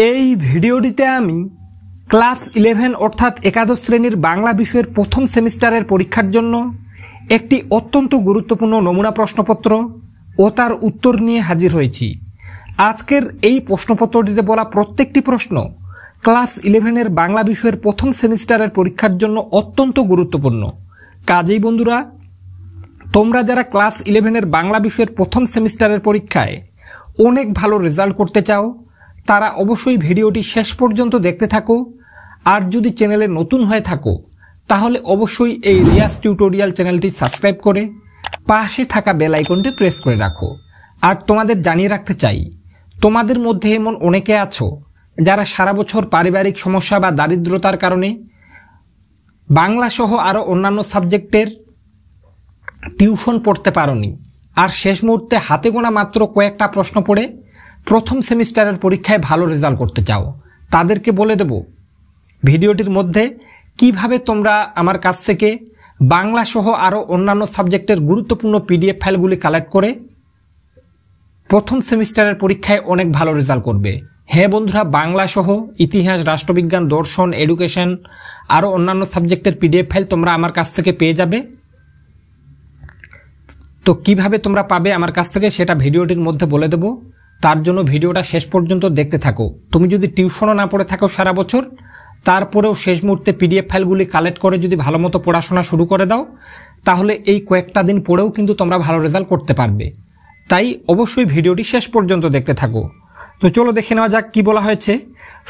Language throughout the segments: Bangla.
এই ভিডিওটিতে আমি ক্লাস 11 অর্থাৎ একাদশ শ্রেণীর বাংলা বিষয়ের প্রথম সেমিস্টারের পরীক্ষার জন্য একটি অত্যন্ত গুরুত্বপূর্ণ নমুনা প্রশ্নপত্র ও তার উত্তর নিয়ে হাজির হয়েছি। আজকের এই প্রশ্নপত্রটিতে বলা প্রত্যেকটি প্রশ্ন ক্লাস 11 বাংলা বিষয়ের প্রথম সেমিস্টারের পরীক্ষার জন্য অত্যন্ত গুরুত্বপূর্ণ। কাজেই বন্ধুরা, তোমরা যারা ক্লাস 11 বাংলা বিষয়ের প্রথম সেমিস্টারের পরীক্ষায় অনেক ভালো রেজাল্ট করতে চাও তারা অবশ্যই ভিডিওটি শেষ পর্যন্ত দেখতে থাকো। আর যদি চ্যানেলে নতুন হয়ে থাকো তাহলে অবশ্যই এই রিয়াজ টিউটোরিয়াল চ্যানেলটি সাবস্ক্রাইব করে পাশে থাকা বেল আইকনটি প্রেস করে রাখো। আর তোমাদের জানিয়ে রাখতে চাই, তোমাদের মধ্যে এমন অনেকে আছো যারা সারা বছর পারিবারিক সমস্যা বা দারিদ্রতার কারণে বাংলা সহ আরও অন্যান্য সাবজেক্টের টিউশন পড়তে পারোনি, আর শেষ মুহূর্তে হাতে গোনা মাত্র কয়েকটা প্রশ্ন পড়ে প্রথম সেমিস্টারের পরীক্ষায় ভালো রেজাল্ট করতে চাও। তাদেরকে বলে দেব ভিডিওটির মধ্যে কিভাবে তোমরা আমার কাছ থেকে বাংলা সহ আরও অন্যান্য সাবজেক্টের গুরুত্বপূর্ণ পিডিএফ ফাইলগুলি কালেক্ট করে প্রথম সেমিস্টারের পরীক্ষায় অনেক ভালো রেজাল্ট করবে। হ্যাঁ বন্ধুরা, বাংলা সহ ইতিহাস, রাষ্ট্রবিজ্ঞান, দর্শন, এডুকেশন আরও অন্যান্য সাবজেক্টের পিডিএফ ফাইল তোমরা আমার কাছ থেকে পেয়ে যাবে। তো কিভাবে তোমরা পাবে আমার কাছ থেকে সেটা ভিডিওটির মধ্যে বলে দেব। তার জন্য ভিডিওটা শেষ পর্যন্ত দেখতে থাকো। তুমি যদি টিউশনও না পড়ে থাকো সারা বছর, তারপরেও শেষ মুহূর্তে পিডিএফ ফাইলগুলি কালেক্ট করে যদি ভালো মতো পড়াশোনা শুরু করে দাও তাহলে এই কয়েকটা দিন পড়েও কিন্তু তোমরা ভালো রেজাল্ট করতে পারবে। তাই অবশ্যই ভিডিওটি শেষ পর্যন্ত দেখতে থাকো। তো চলো দেখে নেওয়া যাক কি বলা হয়েছে।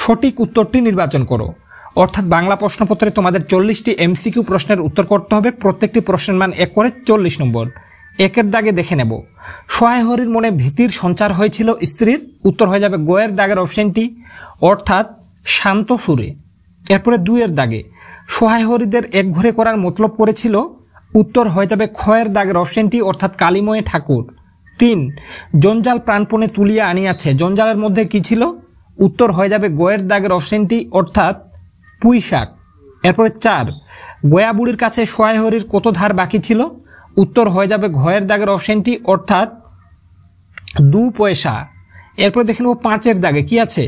সঠিক উত্তরটি নির্বাচন করো। অর্থাৎ বাংলা প্রশ্নপত্রে তোমাদের 40টি এমসিকিউ প্রশ্নের উত্তর করতে হবে। প্রত্যেকটি প্রশ্নের মান 1 করে 40 নম্বর। একের দাগে দেখে নেব। সহায় হরির মনে ভীতির সঞ্চার হয়েছিল স্ত্রীর, উত্তর হয়ে যাবে গয়ের দাগের অপশনটি, অর্থাৎ শান্ত সুরে। এরপরে 2 দাগে সহায় হরিদের এক ঘরে করার মতলব করেছিল, উত্তর হয়ে যাবে খয়ের দাগের অপশনটি, অর্থাৎ কালিময়ে ঠাকুর। 3 জঞ্জাল প্রাণপণে তুলিয়া আনিয়াছে, জঞ্জালের মধ্যে কি ছিল, উত্তর হয়ে যাবে গয়ের দাগের অপশনটি, অর্থাৎ পুঁই শাক। এরপরে 4 গয়া বুড়ির কাছে সহায় হরির কত ধার বাকি ছিল, উত্তর হয়ে যাবে ঘয়ের দাগের অপশনটি, অর্থাৎ 2 পয়সা। এরপরে দেখে নেব 5 দাগে কি আছে,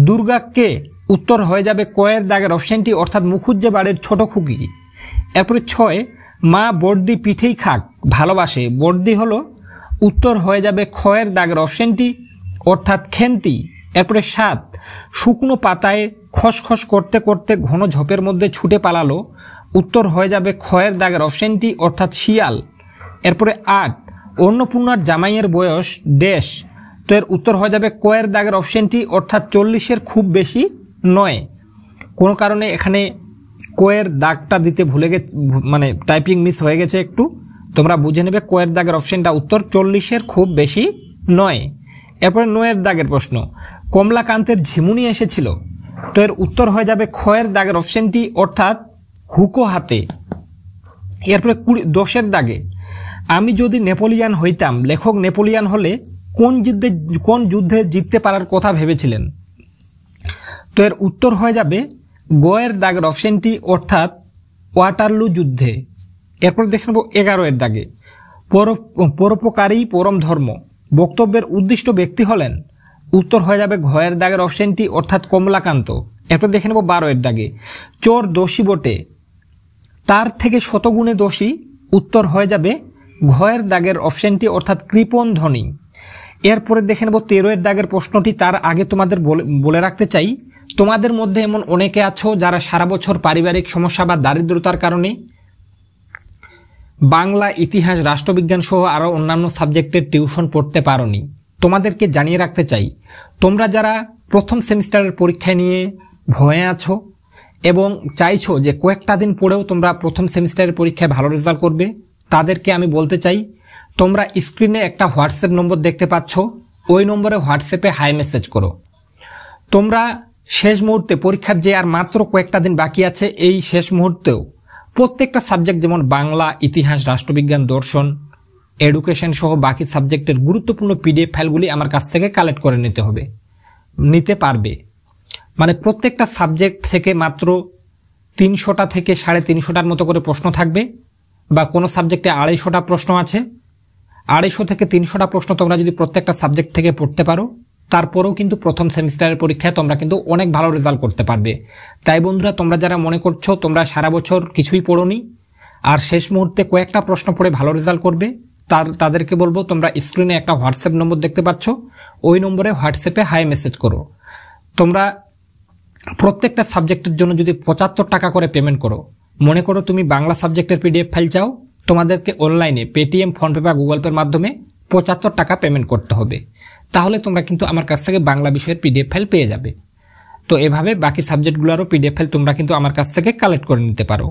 দুর্গা কে, উত্তর হয়ে যাবে কয়ের দাগের অপশনটি, অর্থাৎ মুখুজ্জে বাড়ির ছোট খুকি। এরপরে 6 মা বর্দি পিঠেই খাক ভালোবাসে, বর্দি হলো, উত্তর হয়ে যাবে খয়ের দাগের অপশনটি, অর্থাৎ খেন্তি। এরপরে 7 শুকনো পাতায় খসখস করতে করতে ঘন ঝোপের মধ্যে ছুটে পালালো, উত্তর হয়ে যাবে খয়ের দাগের অপশনটি, অর্থাৎ শিয়াল। এরপরে 8 অন্নপূর্ণার জামাইয়ের বয়স দেশ, তো এর উত্তর হয়ে যাবে কয়ের দাগের অপশনটি, অর্থাৎ 40-এর খুব বেশি নয়। কোনো কারণে এখানে কয়ের দাগটা দিতে ভুলে গেছে, মানে টাইপিং মিস হয়ে গেছে একটু, তোমরা বুঝে নেবে। কয়ের দাগের অপশনটা উত্তর 40-এর খুব বেশি নয়। এরপরে 9 দাগের প্রশ্ন, কমলাকান্তের ঝিমুনি এসেছিল, তো এর উত্তর হয়ে যাবে খয়ের দাগের অপশনটি, অর্থাৎ হুকো হাতে। এরপরে 10 দাগে আমি যদি নেপোলিয়ান হইতাম, লেখক নেপোলিয়ান হলে কোন যুদ্ধে জিততে পারার কথা ভেবেছিলেন, তো এর উত্তর হয়ে যাবে গয়ের দাগের অপশনটি, অর্থাৎ ওয়াটারলু যুদ্ধে। এরপর দেখে নেব 11 দাগে পরোপকারী পরম ধর্ম, বক্তব্যের উদ্দিষ্ট ব্যক্তি হলেন, উত্তর হয়ে যাবে ঘয়ের দাগের অপশনটি, অর্থাৎ কমলাকান্ত। এরপর দেখে নেব 12 দাগে চোর দোষী বটে, তার থেকে শতগুণে দোষী, উত্তর হয়ে যাবে ঘয়ের দাগের অপশনটি, অর্থাৎ কৃপণ ধ্বনি। এরপরে দেখে নেব 13 দাগের প্রশ্নটি। তার আগে তোমাদের বলে রাখতে চাই, তোমাদের মধ্যে এমন অনেকে আছো যারা সারা বছর পারিবারিক সমস্যা বা দারিদ্রতার কারণে বাংলা, ইতিহাস, রাষ্ট্রবিজ্ঞান সহ আরও অন্যান্য সাবজেক্টের টিউশন পড়তে পারোনি। তোমাদেরকে জানিয়ে রাখতে চাই, তোমরা যারা প্রথম সেমিস্টারের পরীক্ষা নিয়ে ভয়ে আছো এবং চাইছো যে কয়েকটা দিন পড়েও তোমরা প্রথম সেমিস্টারের পরীক্ষায় ভালো রেজাল্ট করবে, তাদেরকে আমি বলতে চাই, তোমরা স্ক্রিনে একটা হোয়াটসঅ্যাপ নম্বর দেখতে পাচ্ছ, ওই নম্বরে হোয়াটসঅ্যাপে হাই মেসেজ করো। তোমরা শেষ মুহূর্তে পরীক্ষার যে আর মাত্র কয়েকটা দিন বাকি আছে, এই শেষ মুহূর্তেও প্রত্যেকটা সাবজেক্ট যেমন বাংলা, ইতিহাস, রাষ্ট্রবিজ্ঞান, দর্শন, এডুকেশন সহ বাকি সাবজেক্টের গুরুত্বপূর্ণ পিডিএফ ফাইলগুলি আমার কাছ থেকে কালেক্ট করে নিতে পারবে। মানে প্রত্যেকটা সাবজেক্ট থেকে মাত্র 300টা থেকে 350টার মতো করে প্রশ্ন থাকবে, বা কোনো সাবজেক্টে 250টা প্রশ্ন আছে। 250 থেকে 300টা প্রশ্ন তোমরা যদি প্রত্যেকটা সাবজেক্ট থেকে পড়তে পারো তারপরেও কিন্তু প্রথম সেমিস্টারের পরীক্ষায় তোমরা কিন্তু অনেক ভালো রেজাল্ট করতে পারবে। তাই বন্ধুরা, তোমরা যারা মনে করছো তোমরা সারা বছর কিছুই পড়োনি আর শেষ মুহূর্তে কয়েকটা প্রশ্ন পড়ে ভালো রেজাল্ট করবে, তাদেরকে বলবো তোমরা স্ক্রিনে একটা হোয়াটসঅ্যাপ নম্বর দেখতে পাচ্ছ, ওই নম্বরে হোয়াটসঅ্যাপে হাই মেসেজ করো। তোমরা প্রত্যেকটা সাবজেক্টের জন্য যদি 75 টাকা করে পেমেন্ট করো, মনে করো তুমি বাংলা সাবজেক্টের পিডিএফ ফাইল চাও, তোমাদেরকে অনলাইনে পেটিএম, ফোনপে বা গুগল পের মাধ্যমে 75 টাকা পেমেন্ট করতে হবে। তাহলে তোমরা কিন্তু আমার কাছ থেকে বাংলা বিষয়ের পিডিএফ ফাইল পেয়ে যাবে। তো এভাবে বাকি সাবজেক্টগুলোরও পিডিএফ ফাইল তোমরা কিন্তু আমার কাছ থেকে কালেক্ট করে নিতে পারো।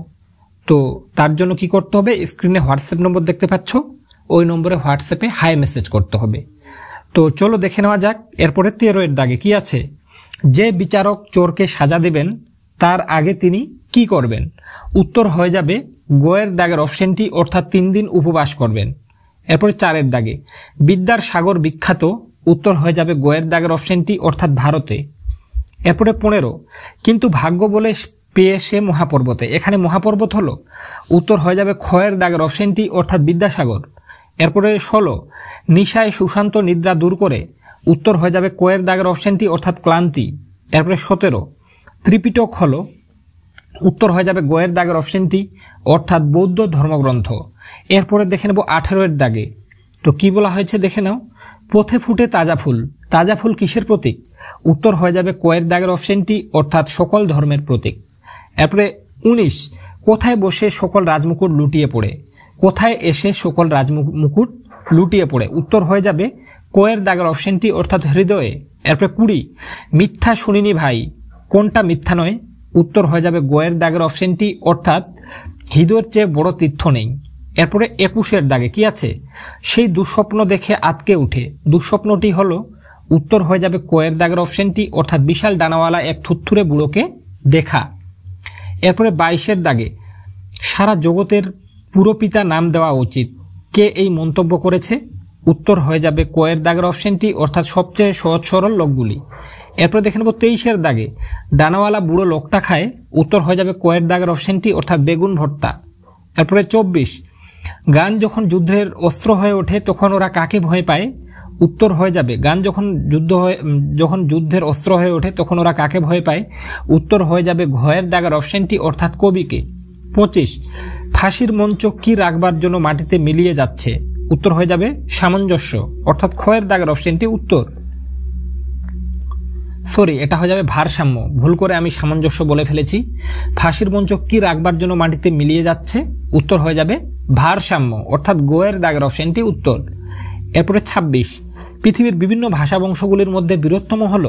তো তার জন্য কি করতে হবে, স্ক্রিনে হোয়াটসঅ্যাপ নম্বর দেখতে পাচ্ছ, ওই নম্বরে হোয়াটসঅ্যাপে হাই মেসেজ করতে হবে। তো চলো দেখে নেওয়া যাক। এরপরে 13 এর দাগে কি আছে, যে বিচারক চোরকে সাজা দেবেন তার আগে তিনি কি করবেন? উত্তর হয়ে যাবে গয়ের দাগের অপশনটি, অর্থাৎ 3 দিন উপবাস করবেন। এরপরে 4 এর দাগে বিদ্যার সাগর বিখ্যাত, উত্তর হয়ে যাবে গয়ের দাগের অপশনটি, অর্থাৎ ভারতে। এরপরে 15 কিন্তু ভাগ্য বলে পেয়ে সে মহাপর্বতে, এখানে মহাপর্বত হলো, উত্তর হয়ে যাবে খয়ের দাগের অপশনটি, অর্থাৎ বিদ্যাসাগর। এরপরে 16 নিশায় সুশান্ত নিদ্রা দূর করে, উত্তর হয়ে যাবে কয়ের দাগের অপশনটি, অর্থাৎ ক্লান্তি। এরপরে 17 ত্রিপিটক হলো, উত্তর হয়ে যাবে গয়ের দাগের অপশনটি, অর্থাৎ বৌদ্ধ ধর্মগ্রন্থ। এরপরে দেখে নেব 18 এর দাগে, তো কি বলা হয়েছে দেখে নাও, পথে ফুটে তাজা ফুল, তাজা ফুল কিসের প্রতীক? উত্তর হয়ে যাবে কয়ের দাগের অপশনটি, অর্থাৎ সকল ধর্মের প্রতীক। এরপরে 19 কোথায় বসে সকল রাজমুকুট লুটিয়ে পড়ে, কোথায় এসে সকল রাজমুকুট লুটিয়ে পড়ে, উত্তর হয়ে যাবে কয়ের দাগের অপশনটি, অর্থাৎ হৃদয়ে। এরপরে 20 মিথ্যা শুনিনি ভাই, কোনটা মিথ্যা নয়? উত্তর হয়ে যাবে গয়ের দাগের অপশনটি, অর্থাৎ হৃদয়ের চেয়ে বড় তীর্থ নেই। এরপরে 21 এর দাগে কি আছে, সেই দুঃস্বপ্ন দেখে আতকে উঠে, দুঃস্বপ্নটি হলো, উত্তর হয়ে যাবে কয়ের দাগের অপশনটি, অর্থাৎ বিশাল ডানাওয়ালা এক থুরথুরে বুড়োকে দেখা। এরপরে 22 এর দাগে সারা জগতের পুরপিতা নাম দেওয়া উচিত, কে এই মন্তব্য করেছে? উত্তর হয়ে যাবে কয়ের দাগের অপশনটি, অর্থাৎ সবচেয়ে সহজ সরল লোকগুলি। এরপরে দেখে নেব 23 এর দাগে ডানাওয়ালা বুড়ো লোকটা খায়, উত্তর হয়ে যাবে কয়ের দাগের অপশনটি, অর্থাৎ বেগুন ভর্তা। এরপরে 24 গান যখন যুদ্ধের অস্ত্র হয়ে ওঠে তখন ওরা কাকে ভয় পায়? উত্তর হয়ে যাবে গান যখন যুদ্ধের অস্ত্র হয়ে ওঠে তখন ওরা কাকে ভয় পায়? উত্তর হয়ে যাবে ঘয়ের দাগের অপশনটি, অর্থাৎ কবিকে। 25 ফাঁসির মঞ্চ কি রাখবার জন্য মাটিতে মিলিয়ে যাচ্ছে, উত্তর হয়ে যাবে সামঞ্জস্য, অর্থাৎ খয়ের দাগের অপশনটি উত্তর। এটা হয়ে যাবে ভারসাম্য, ভুল করে আমি সামঞ্জস্য বলে ফেলেছি। ফাঁসির মঞ্চ কি রাখবার জন্য মাটিতে মিলিয়ে যাচ্ছে, উত্তর হয়ে যাবে ভারসাম্য, অর্থাৎ গোয়ের দাগের অপশনটি উত্তর। এরপরে 26 পৃথিবীর বিভিন্ন ভাষা বংশগুলির মধ্যে বৃহত্তম হল,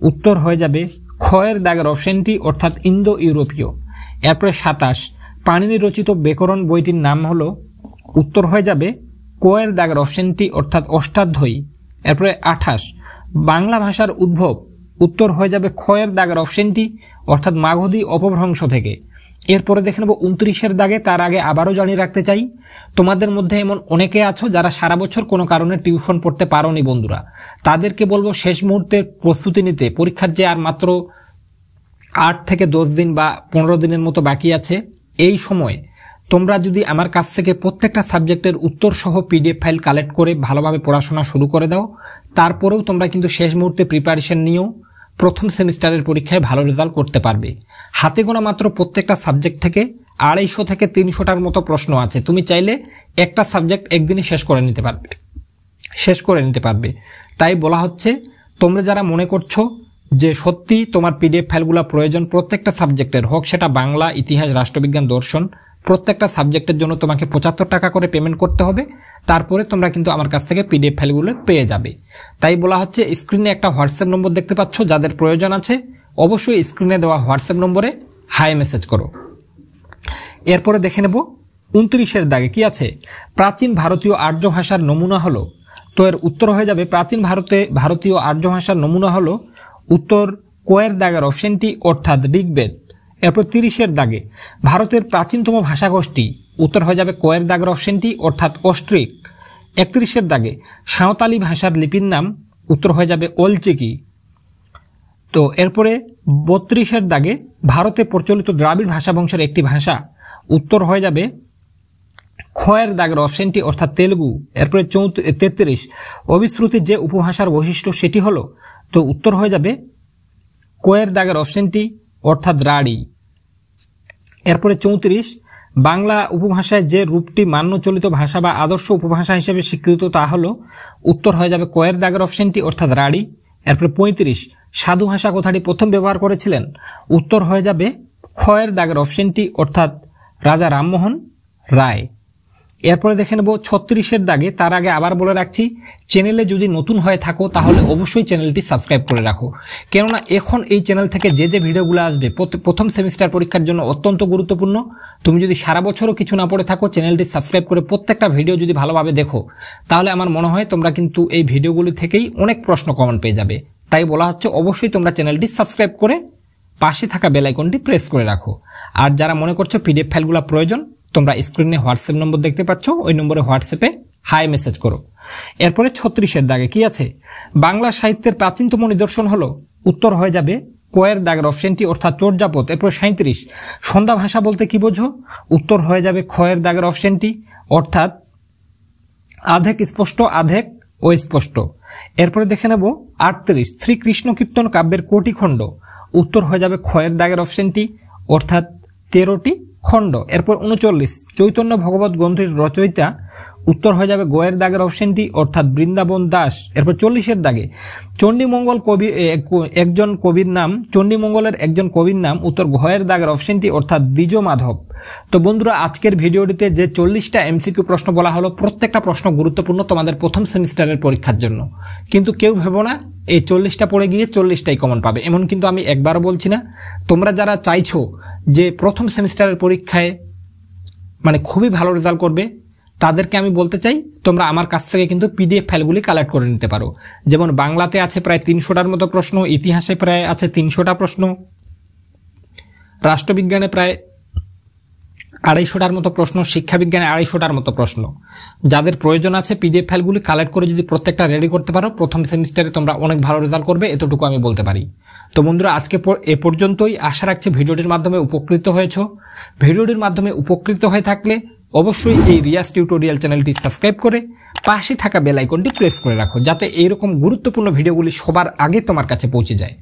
উত্তর হয়ে যাবে খয়ের দাগের অপশনটি, অর্থাৎ ইন্দো ইউরোপীয়। এরপরে 27 পাণিনি রচিত ব্যাকরণ বইটির নাম হল, উত্তর হয়ে যাবে কয়ের দাগের অপশনটি, অর্থাৎ অষ্টাধ্যায়ী। এরপরে 28 বাংলা ভাষার উদ্ভব, উত্তর হয়ে যাবে খয়ের দাগের অপশনটি, অর্থাৎ মাগধী অপভ্রংশ থেকে। এরপরে দেখে নেব 29 এর দাগে। তার আগে আবারও জানিয়ে রাখতে চাই, তোমাদের মধ্যে এমন অনেকে আছো যারা সারা বছর কোনো কারণে টিউশন পড়তে পারোনি বন্ধুরা, তাদেরকে বলবো শেষ মুহূর্তের প্রস্তুতি নিতে। পরীক্ষার যে আর মাত্র 8 থেকে 10 দিন বা 15 দিনের মতো বাকি আছে, এই সময় তোমরা যদি আমার কাছ থেকে প্রত্যেকটা সাবজেক্টের উত্তর সহ পিডিএফ ফাইল কালেক্ট করে ভালোভাবে পড়াশোনা শুরু করে দাও, তারপরেও তোমরা কিন্তু শেষ মুহূর্তে প্রিপারেশন নিয়েও প্রথম সেমিস্টারের পরীক্ষায় ভালো রেজাল্ট করতে পারবে। হাতে গোনা মাত্র প্রত্যেকটা সাবজেক্ট থেকে 250 থেকে 300টার মতো প্রশ্ন আছে। তুমি চাইলে একটা সাবজেক্ট একদিনে শেষ করে নিতে পারবে। তাই বলা হচ্ছে, তোমরা যারা মনে করছো যে সত্যি তোমার পিডিএফ ফাইলগুলো প্রয়োজন প্রত্যেকটা সাবজেক্টের, হোক সেটা বাংলা, ইতিহাস, রাষ্ট্রবিজ্ঞান, দর্শন, প্রত্যেকটা সাবজেক্টের জন্য তোমাকে 75 টাকা করে পেমেন্ট করতে হবে, তারপরে তোমরা কিন্তু আমার কাছ থেকে পিডিএফ ফাইলগুলো পেয়ে যাবে। তাই বলা হচ্ছে, স্ক্রিনে একটা হোয়াটসঅ্যাপ নম্বর দেখতে পাচ্ছ, যাদের প্রয়োজন আছে অবশ্যই স্ক্রিনে দেওয়া হোয়াটসঅ্যাপ নম্বরে হাই মেসেজ করো। এরপরে দেখে নেব 29 এর দাগে কি আছে, প্রাচীন ভারতীয় আর্য ভাষার নমুনা হলো, তো এর উত্তর হয়ে যাবে প্রাচীন ভারতীয় আর্য ভাষার নমুনা হলো, উত্তর কয়ের দাগের অপশনটি, অর্থাৎ ঋগ্বেদ। এরপর 30 এর দাগে ভারতের প্রাচীনতম ভাষাগোষ্ঠী, উত্তর হয়ে যাবে কয়ের দাগের অপশনটি, অর্থাৎ অস্ট্রিক। 31 এর দাগে সাঁওতালি ভাষার লিপির নাম, উত্তর হয়ে যাবে অলচিকি। তো এরপরে 32 এর দাগে ভারতে প্রচলিত দ্রাবিড় ভাষা বংশের একটি ভাষা, উত্তর হয়ে যাবে খয়ের দাগের অপশনটি, অর্থাৎ তেলুগু। এরপরে 33 অভিশ্রুতির যে উপভাষার বৈশিষ্ট্য সেটি হলো, তো উত্তর হয়ে যাবে কয়ের দাগের অপশনটি অর্থাৎ রাড়ি। এরপরে 34, বাংলা উপভাষায় যে রূপটি মান্যচলিত ভাষা বা আদর্শ উপভাষা হিসেবে স্বীকৃত তা হলো, উত্তর হয়ে যাবে কয়ের দাগের অপশনটি অর্থাৎ রাড়ি। এরপরে 35, সাধু ভাষা কথাটি প্রথম ব্যবহার করেছিলেন, উত্তর হয়ে যাবে খয়ের দাগের অপশনটি অর্থাৎ রাজা রামমোহন রায়। এরপরে দেখে নেব 36-এর দাগে। তার আগে আবার বলে রাখছি, চ্যানেলে যদি নতুন হয়ে থাকো তাহলে অবশ্যই চ্যানেলটি সাবস্ক্রাইব করে রাখো, কেননা এখন এই চ্যানেল থেকে যে ভিডিওগুলো আসবে প্রথম সেমিস্টার পরীক্ষার জন্য অত্যন্ত গুরুত্বপূর্ণ। তুমি যদি সারা বছরও কিছু না পড়ে থাকো, চ্যানেলটি সাবস্ক্রাইব করে প্রত্যেকটা ভিডিও যদি ভালোভাবে দেখো, তাহলে আমার মনে হয় তোমরা কিন্তু এই ভিডিওগুলি থেকেই অনেক প্রশ্ন কমন পেয়ে যাবে। তাই বলা হচ্ছে অবশ্যই তোমরা চ্যানেলটি সাবস্ক্রাইব করে পাশে থাকা বেল আইকনটি প্রেস করে রাখো। আর যারা মনে করছো পিডিএফ ফাইলগুলো প্রয়োজন, তোমরা স্ক্রিনে হোয়াটসঅ্যাপ নম্বর দেখতে পাচ্ছ, ওই নম্বরে হোয়াটসঅ্যাপে হাই মেসেজ করো। এরপরে 36-এর দাগে কি আছে, বাংলা সাহিত্যের প্রাচীনতম নিদর্শন হলো, উত্তর হয়ে যাবে কয়ের দাগের অপশনটি অর্থাৎ চর্যাপদ। এরপরে 37, সন্ধ্যা ভাষা বলতে কি বোঝো, উত্তর হয়ে যাবে খয়ের দাগের অপশনটি অর্থাৎ আধেক স্পষ্ট আধেক অস্পষ্ট। এরপরে দেখে নেব 38, শ্রীকৃষ্ণ কীর্তন কাব্যের কোটি খণ্ড, উত্তর হয়ে যাবে খয়ের দাগের অপশনটি অর্থাৎ 13টি খণ্ড। এরপর 39, চৈতন্য ভগবত গ্রন্থের রচয়িতা, উত্তর হয়ে যাবে গয়ের দাগের অপশনটি অর্থাৎ বৃন্দাবন দাস। এরপর 40-এর দাগে চণ্ডীমঙ্গল কবি একজন কবির নাম, চণ্ডীমঙ্গলের একজন কবির নাম, উত্তর ঘয়ের দাগের অপশনটি অর্থাৎ দ্বিজ মাধব। তো বন্ধুরা, আজকের ভিডিওটিতে যে 40টা এমসিকিউ প্রশ্ন বলা হলো, প্রত্যেকটা প্রশ্ন গুরুত্বপূর্ণ তোমাদের প্রথম সেমিস্টারের পরীক্ষার জন্য। কিন্তু কেউ ভেবো না এই 40টা পড়ে গিয়ে 40টাই কমন পাবে, এমন কিন্তু আমি একবারও বলছি না। তোমরা যারা চাইছো যে প্রথম সেমিস্টারের পরীক্ষায় মানে খুবই ভালো রেজাল্ট করবে, তাদেরকে আমি বলতে চাই তোমরা আমার কাছ থেকে কিন্তু পিডিএফ ফাইলগুলি কালেক্ট করে নিতে পারো। যেমন বাংলাতে আছে প্রায় 300টার মতো প্রশ্ন, ইতিহাসে প্রায় আছে 300টা প্রশ্ন, রাষ্ট্রবিজ্ঞানে প্রায় 250টার মতো প্রশ্ন, শিক্ষাবিজ্ঞানে 250টার মতো প্রশ্ন। যাদের প্রয়োজন আছে পিডিএফ ফাইলগুলি কালেক্ট করে যদি প্রত্যেকটা রেডি করতে পারো, প্রথম সেমিস্টারে তোমরা অনেক ভালো রেজাল্ট করবে, এতটুকু আমি বলতে পারি। তো বন্ধুরা, আজকে এ পর্যন্তই। আশা রাখছি ভিডিওটির মাধ্যমে উপকৃত হয়েছো। ভিডিওটির মাধ্যমে উপকৃত হয়ে থাকলে অবশ্যই এই রিয়াজ টিউটোরিয়াল চ্যানেলটি সাবস্ক্রাইব করে পাশে থাকা বেল আইকনটি প্রেস করে রাখো, যাতে এইরকম গুরুত্বপূর্ণ ভিডিওগুলি সবার আগে তোমার কাছে পৌঁছে যায়।